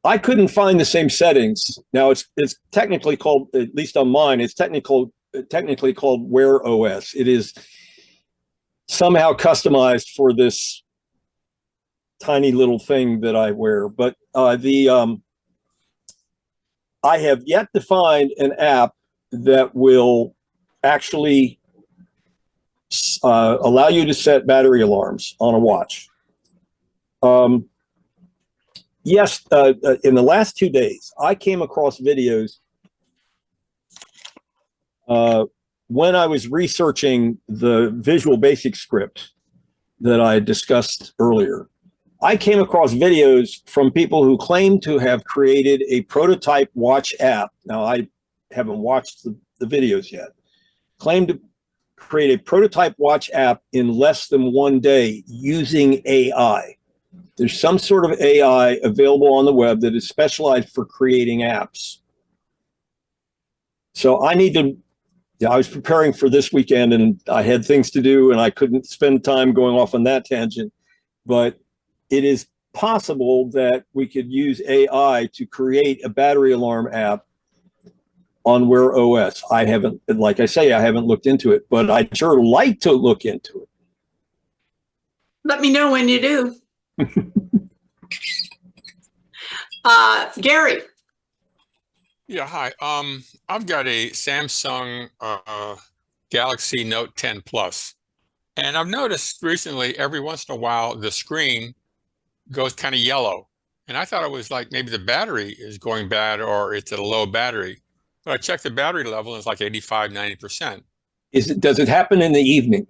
I couldn't find the same settings. Now it's technically called, at least on mine, it's technically called Wear OS. It is somehow customized for this tiny little thing that I wear. But I have yet to find an app that will actually allow you to set battery alarms on a watch. Yes, in the last 2 days, I came across videos when I was researching the Visual Basic script that I discussed earlier. I came across videos from people who claim to have created a prototype watch app. Now, I haven't watched the videos yet. Claim to create a prototype watch app in less than 1 day using AI. There's some sort of AI available on the web that is specialized for creating apps. So I was preparing for this weekend and I had things to do and I couldn't spend time going off on that tangent, but it is possible that we could use AI to create a battery alarm app on Wear OS. I haven't, like I say, I haven't looked into it, but I'd sure like to look into it. Let me know when you do. Gary. Yeah, hi. I've got a Samsung Galaxy Note 10 Plus, and I've noticed recently every once in a while the screen goes kind of yellow, and I thought it was like maybe the battery is going bad or it's at a low battery. But I checked the battery level and it's like 85, 90%. Does it happen in the evening?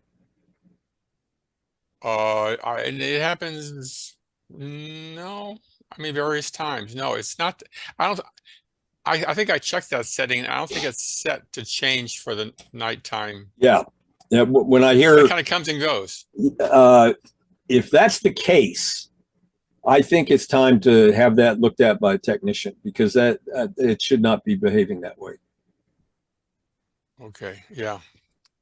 And it happens, no, I mean, various times. No, it's not. I think I checked that setting. I don't think it's set to change for the nighttime. Yeah. Yeah. When I hear it kind of comes and goes. If that's the case, I think it's time to have that looked at by a technician because that it should not be behaving that way. Okay. Yeah.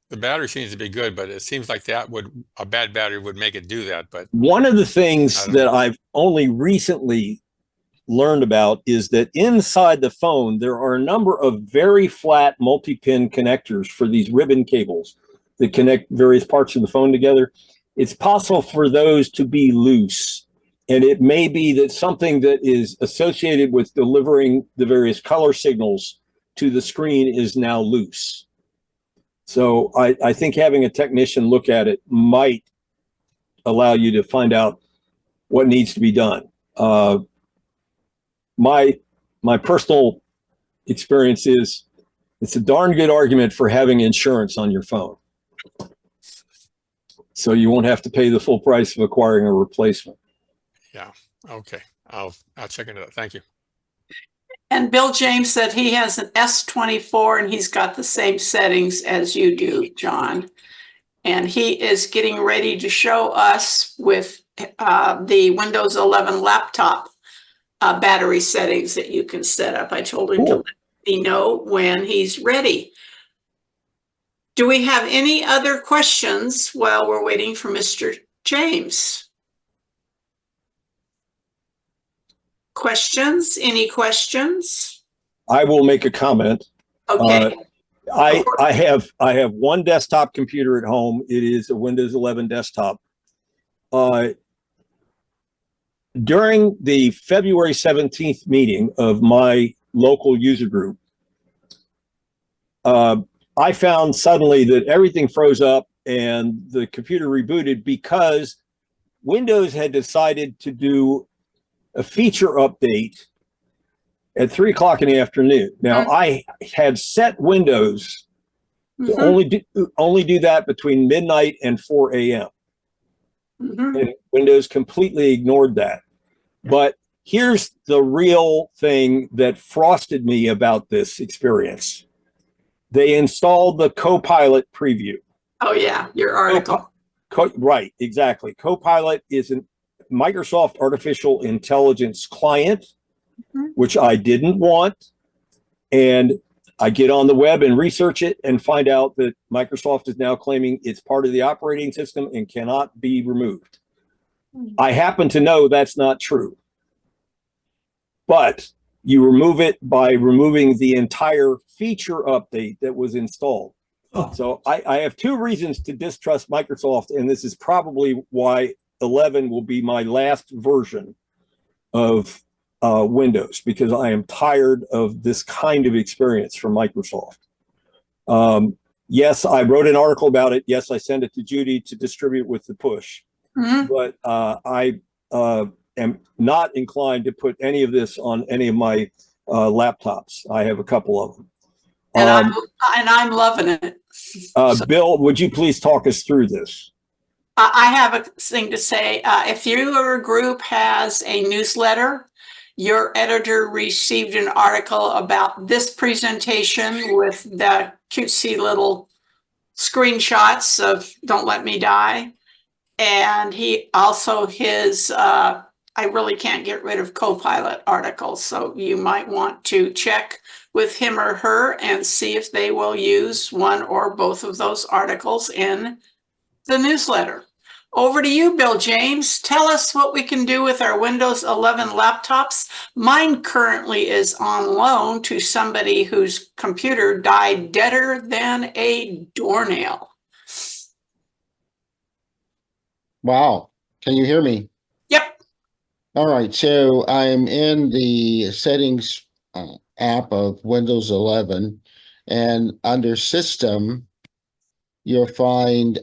The battery seems to be good, but it seems like a bad battery would make it do that. But one of the things that I've only recently learned about is that inside the phone, there are a number of very flat multi-pin connectors for these ribbon cables that connect various parts of the phone together. It's possible for those to be loose. And it may be that something that is associated with delivering the various color signals to the screen is now loose. So I think having a technician look at it might allow you to find out what needs to be done. My personal experience is it's a darn good argument for having insurance on your phone. So you won't have to pay the full price of acquiring a replacement. Yeah. Okay. I'll check into that. Thank you. And Bill James said he has an S24 and he's got the same settings as you do, John. And he is getting ready to show us with the Windows 11 laptop battery settings that you can set up. I told him to let me know when he's ready. Do we have any other questions while we're waiting for Mr. James? Questions? Any questions? I will make a comment. Okay. I have one desktop computer at home. It is a Windows 11 desktop. During the February 17th meeting of my local user group, I found suddenly that everything froze up and the computer rebooted because Windows had decided to do a feature update at 3 o'clock in the afternoon. Now, I had set Windows to only do that between midnight and 4 a.m. And Windows completely ignored that. But here's the real thing that frosted me about this experience. They installed the Copilot preview. Oh, yeah, your article. Right, exactly. Copilot is a Microsoft artificial intelligence client, which I didn't want. And I get on the web and research it and find out that Microsoft is now claiming it's part of the operating system and cannot be removed. I happen to know that's not true. But you remove it by removing the entire feature update that was installed. Oh. So I have two reasons to distrust Microsoft, and this is probably why 11 will be my last version of Windows, because I am tired of this kind of experience from Microsoft. Yes, I wrote an article about it. Yes, I sent it to Judy to distribute with the push. But I am not inclined to put any of this on any of my laptops. I have a couple of them. And I'm loving it. Bill, would you please talk us through this? I have a thing to say. If your group has a newsletter, your editor received an article about this presentation with the cutesy little screenshots of Don't Let Me Die. And he also I really can't get rid of Copilot articles, so you might want to check with him or her and see if they will use one or both of those articles in the newsletter. Over to you, Bill James. Tell us what we can do with our Windows 11 laptops. Mine currently is on loan to somebody whose computer died deader than a doornail. Wow. Can you hear me? Yep. All right. So I'm in the settings app of Windows 11, and under System, you'll find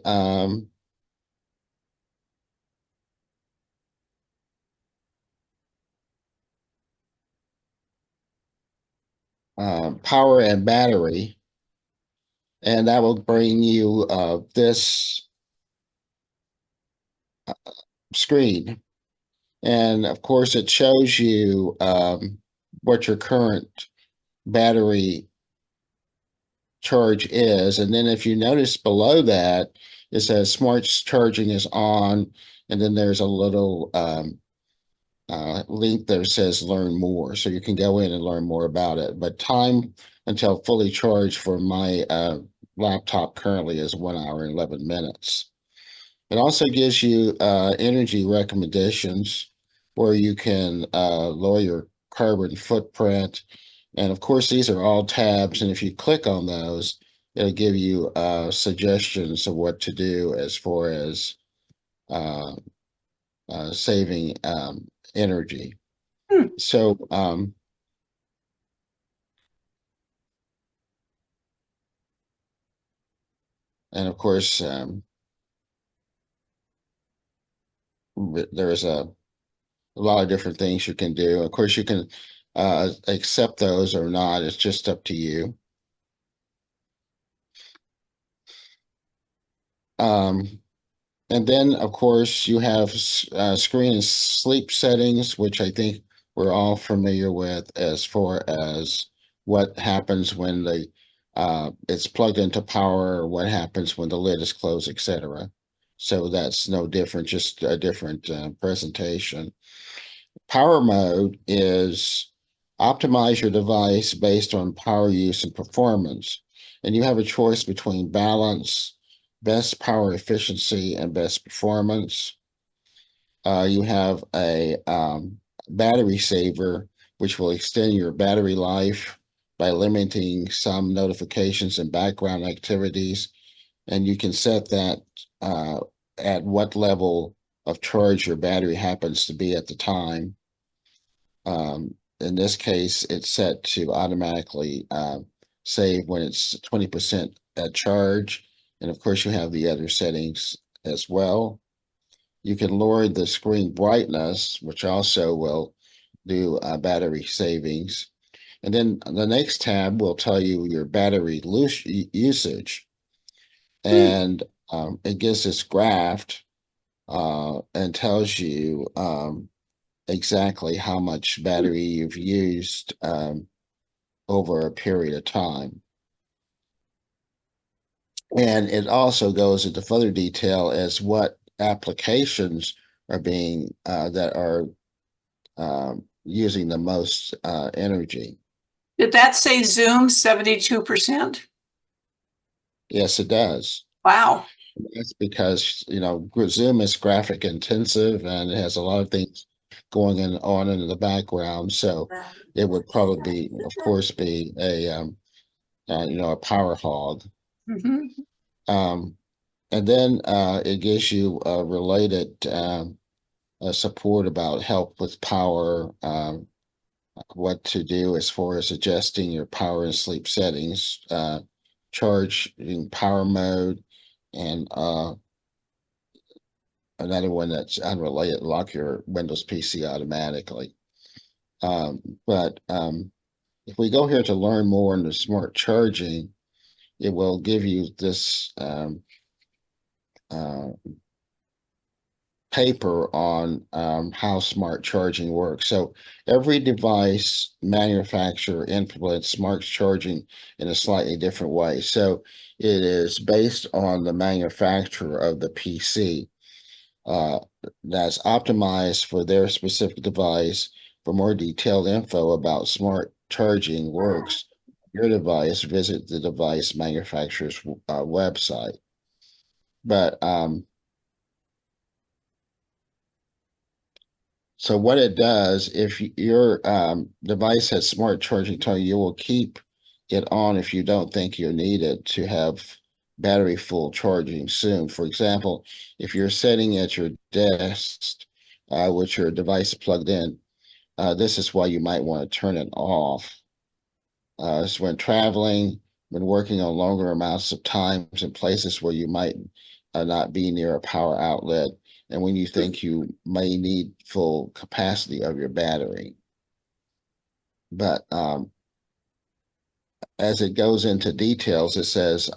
power and battery, and that will bring you this screen. And of course, it shows you what your current battery charge is. And then if you notice below that, it says smart charging is on. And then there's a little link that says learn more. So you can go in and learn more about it. But time until fully charged for my laptop currently is 1 hour and 11 minutes. It also gives you energy recommendations where you can lower your carbon footprint. And of course, these are all tabs. And if you click on those, it'll give you suggestions of what to do as far as saving energy. So, and of course, there's a lot of different things you can do. Of course, you can accept those or not. It's just up to you. And then, of course, you have screen and sleep settings, which I think we're all familiar with as far as what happens when it's plugged into power, or what happens when the lid is closed, etc. So that's no different, just a different presentation. Power mode is optimize your device based on power use and performance. And you have a choice between balance, best power efficiency, and best performance. You have a battery saver, which will extend your battery life by limiting some notifications and background activities. And you can set that at what level of charge your battery happens to be at the time. In this case, it's set to automatically save when it's 20% at charge. And of course, you have the other settings as well. You can lower the screen brightness, which also will do battery savings. And then the next tab will tell you your battery usage. And it gives this graph and tells you exactly how much battery you've used over a period of time. And it also goes into further detail as what applications are being that are using the most energy. Did that say Zoom 72%? Yes, it does. Wow. That's because, Zoom is graphic intensive and it has a lot of things going on in the background. So it would probably be, of course, be a power hog. Mhm. And then it gives you related support about help with power, what to do as far as adjusting your power and sleep settings, charging power mode, and another one that's unrelated, lock your Windows PC automatically. But if we go here to learn more on the smart charging, it will give you this paper on how smart charging works. So every device manufacturer implements smart charging in a slightly different way. So it is based on the manufacturer of the PC. That's optimized for their specific device. For more detailed info about smart charging works, your device, visit the device manufacturer's website. But so what it does, if your device has smart charging tone, you will keep it on if you don't think you need it to have battery full charging soon. For example, if you're sitting at your desk with your device plugged in, this is why you might want to turn it off. It's when traveling, when working on longer amounts of times in places where you might not be near a power outlet, and when you think you may need full capacity of your battery. But as it goes into details, it says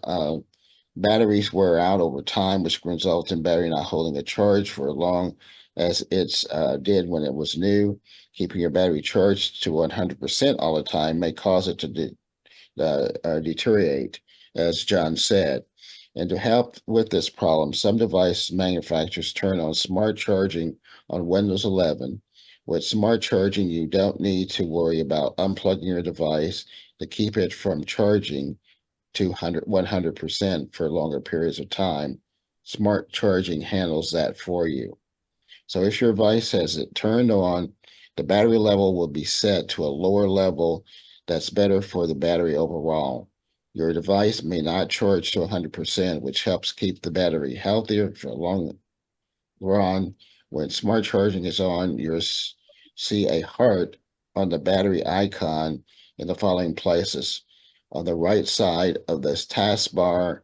batteries wear out over time, which results in battery not holding a charge for as long as it's did when it was new. Keeping your battery charged to 100% all the time may cause it to deteriorate, as John said. And to help with this problem, some device manufacturers turn on smart charging on Windows 11. With smart charging, you don't need to worry about unplugging your device to keep it from charging to 100% for longer periods of time. Smart charging handles that for you. So if your device has it turned on, the battery level will be set to a lower level that's better for the battery overall. Your device may not charge to 100%, which helps keep the battery healthier for a long run. When smart charging is on, you'll see a heart on the battery icon in the following places: on the right side of this taskbar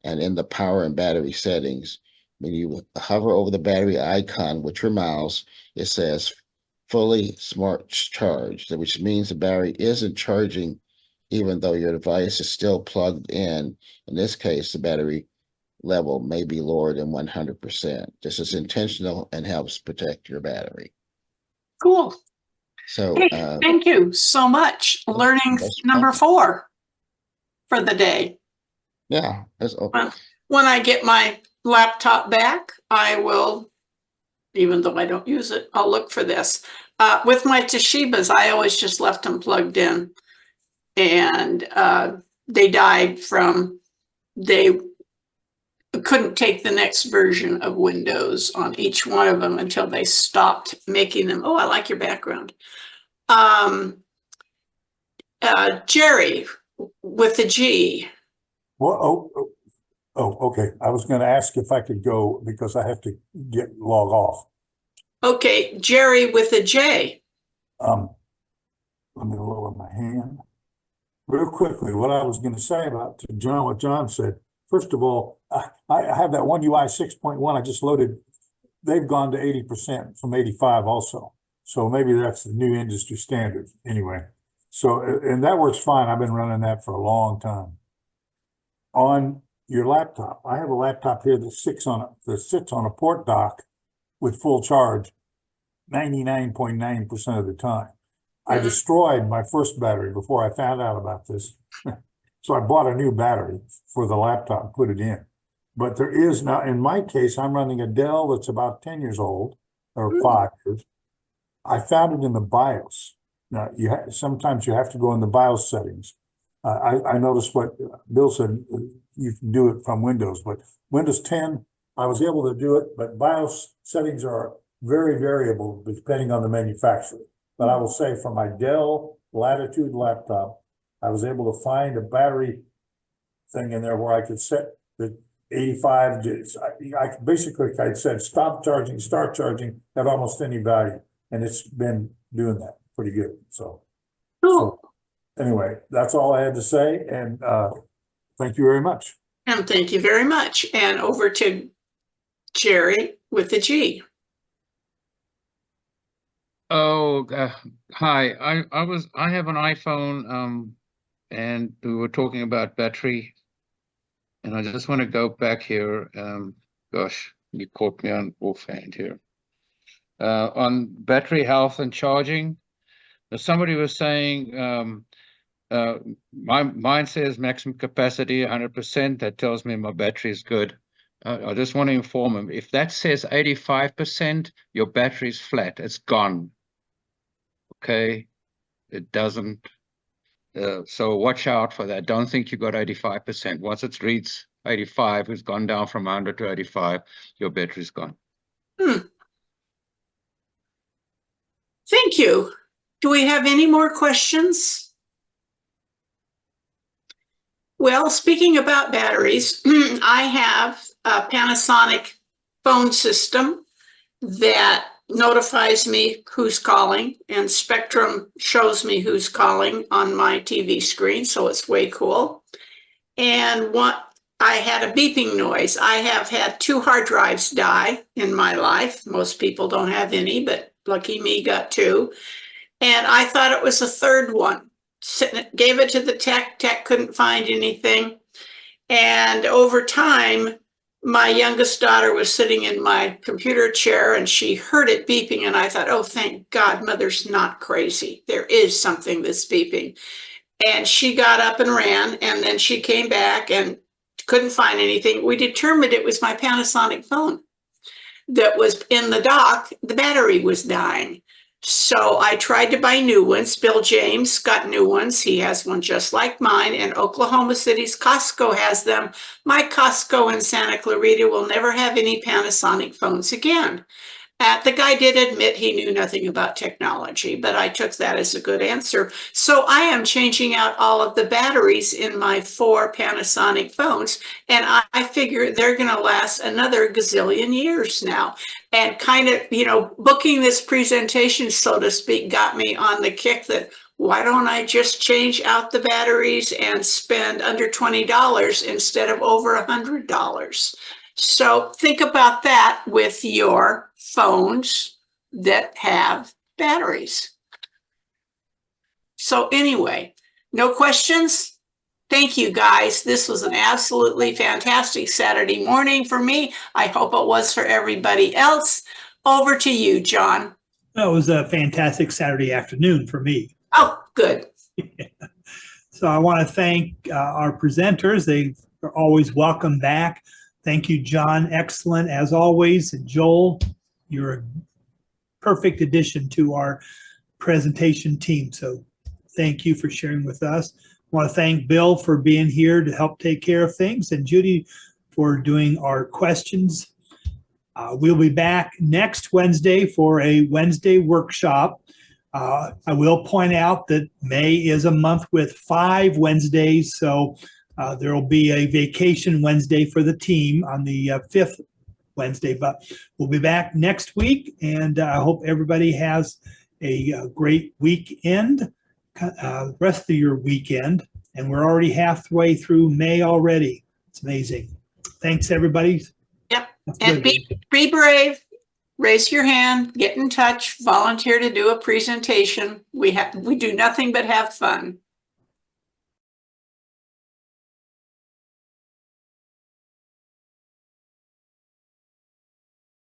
and in the power and battery settings. When you hover over the battery icon with your mouse, it says fully smart charged, which means the battery isn't charging even though your device is still plugged in. In this case, the battery level may be lower than 100%. This is intentional and helps protect your battery. Cool. So Hey, thank you so much. Learning number 4 for the day. Yeah. When I get my laptop back, I will, even though I don't use it, I'll look for this. With my Toshibas, I always just left them plugged in, and they died they couldn't take the next version of Windows on each one of them until they stopped making them. Oh, I like your background. Jerry with the G. Well, okay. I was going to ask if I could go because I have to log off. Okay, Jerry with a J. Let me lower my hand. Real quickly, what I was going to say about John, what John said. First of all, I have that One UI 6.1 I just loaded. They've gone to 80% from 85 also. So maybe that's the new industry standard anyway. So, and that works fine. I've been running that for a long time. On your laptop, I have a laptop here that sits on a port dock with full charge 99.9% of the time. I destroyed my first battery before I found out about this. So I bought a new battery for the laptop, put it in. But there is now, in my case, I'm running a Dell that's about 10 years old, or 5 years. I found it in the BIOS. Now, sometimes you have to go in the BIOS settings. I noticed what Bill said, you can do it from Windows, but Windows 10, I was able to do it, but BIOS settings are very variable depending on the manufacturer. But I will say for my Dell Latitude laptop, I was able to find a battery thing in there where I could set the 85. I basically, I said, stop charging, start charging at almost any value. And it's been doing that pretty good. So, Cool. Anyway, that's all I had to say. And thank you very much. And thank you very much. And over to Jerry with the G. Oh, hi. I have an iPhone, and we were talking about battery, and I just want to go back here. Gosh, you caught me on offhand here. On battery health and charging, somebody was saying, mine says maximum capacity 100%. That tells me my battery is good. I just want to inform him, if that says 85%, your battery's flat, it's gone. Okay, it doesn't. So watch out for that. Don't think you got 85%. Once it reads 85, it's gone down from 100 to 85, your battery's gone. Thank you. Do we have any more questions? Well, speaking about batteries, I have a Panasonic phone system that notifies me who's calling, and Spectrum shows me who's calling on my TV screen, so it's way cool. And I had a beeping noise. I have had 2 hard drives die in my life. Most people don't have any, but lucky me, got 2. And I thought it was a 3rd one. Gave it to the tech couldn't find anything. And over time, my youngest daughter was sitting in my computer chair and she heard it beeping, and I thought, oh, thank God, Mother's not crazy. There is something that's beeping. And she got up and ran, and then she came back and couldn't find anything. We determined it was my Panasonic phone that was in the dock. The battery was dying. So I tried to buy new ones. Bill James got new ones. He has one just like mine, and Oklahoma City's Costco has them. My Costco in Santa Clarita will never have any Panasonic phones again. The guy did admit he knew nothing about technology, but I took that as a good answer. So I am changing out all of the batteries in my 4 Panasonic phones, and I figure they're going to last another gazillion years now. And kind of, booking this presentation, so to speak, got me on the kick that why don't I just change out the batteries and spend under $20 instead of over $100? So think about that with your phones that have batteries. So anyway, no questions? Thank you, guys. This was an absolutely fantastic Saturday morning for me. I hope it was for everybody else. Over to you, John. It was a fantastic Saturday afternoon for me. Oh, good. So I want to thank our presenters. They are always welcome back. Thank you, John. Excellent as always. And Joel, you're a perfect addition to our presentation team. So thank you for sharing with us. I want to thank Bill for being here to help take care of things, and Judy for doing our questions. We'll be back next Wednesday for a Wednesday workshop. I will point out that May is a month with 5 Wednesdays, so there will be a vacation Wednesday for the team on the 5th Wednesday, but we'll be back next week, and I hope everybody has a great weekend, rest of your weekend, and we're already halfway through May already. It's amazing. Thanks, everybody. Yep, and be brave. Raise your hand, get in touch, volunteer to do a presentation. We do nothing but have fun.